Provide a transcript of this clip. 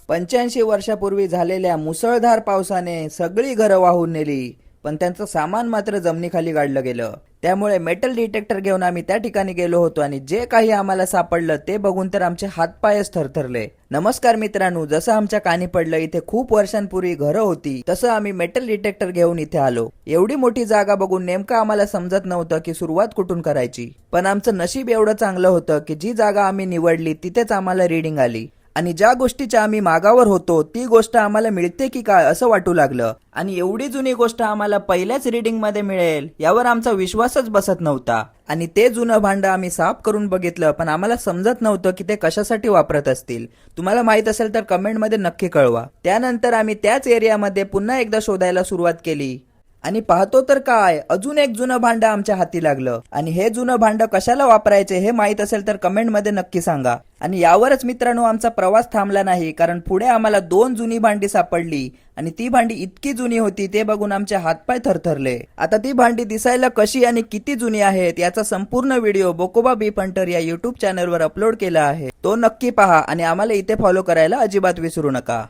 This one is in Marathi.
85 वर्षापूर्वी झालेल्या मुसळधार पावसाने सगळी घरं वाहून नेली, पण त्यांचं सामान मात्र जमिनीखाली गाडलं गेलं. त्यामुळे मेटल डिटेक्टर घेऊन आम्ही त्या ठिकाणी गेलो होतो आणि जे काही आम्हाला सापडलं ते बघून तर आमचे हातपायच थरथरले. नमस्कार मित्रांनो, जसं आमच्या कानी पडलं इथे खूप वर्षांपूर्वी घरं होती, तसं आम्ही मेटल डिटेक्टर घेऊन इथे आलो. एवढी मोठी जागा बघून नेमकं आम्हाला समजत नव्हतं की सुरुवात कुठून करायची. पण आमचं नशीब एवढं चांगलं होतं की जी जागा आम्ही निवडली तिथेच आम्हाला रीडिंग आली आणि ज्या गोष्टीच्या आम्ही मागावर होतो ती गोष्ट आम्हाला मिळते की काय असं वाटू लागलं. आणि एवढी जुनी गोष्ट आम्हाला पहिल्याच रीडिंग मध्ये मिळेल यावर आमचा विश्वासच बसत नव्हता. आणि ते जुनं भांड आम्ही साफ करून बघितलं, पण आम्हाला समजत नव्हतं की ते कशासाठी वापरत असतील. तुम्हाला माहित असेल तर कमेंट मध्ये नक्की कळवा. त्यानंतर आम्ही त्याच एरियामध्ये पुन्हा एकदा शोधायला सुरुवात केली आणि पाहतो तर काय, अजून एक जुनं भांड आमच्या हाती लागलं. आणि हे जुनं भांड कशाला वापरायचे हे माहित असेल तर कमेंट मध्ये नक्की सांगा. आणि यावरच मित्रांनो आमचा प्रवास थांबला नाही, कारण पुढे आम्हाला 2 जुनी भांडी सापडली आणि ती भांडी इतकी जुनी होती ते बघून आमचे हातपाय थरथरले. आता ती भांडी दिसायला कशी आणि किती जुनी आहेत याचा संपूर्ण व्हिडिओ बोकोबा बीफ हंटर या युट्यूब चॅनलवर अपलोड केला आहे. तो नक्की पहा आणि आम्हाला इथे फॉलो करायला अजिबात विसरू नका.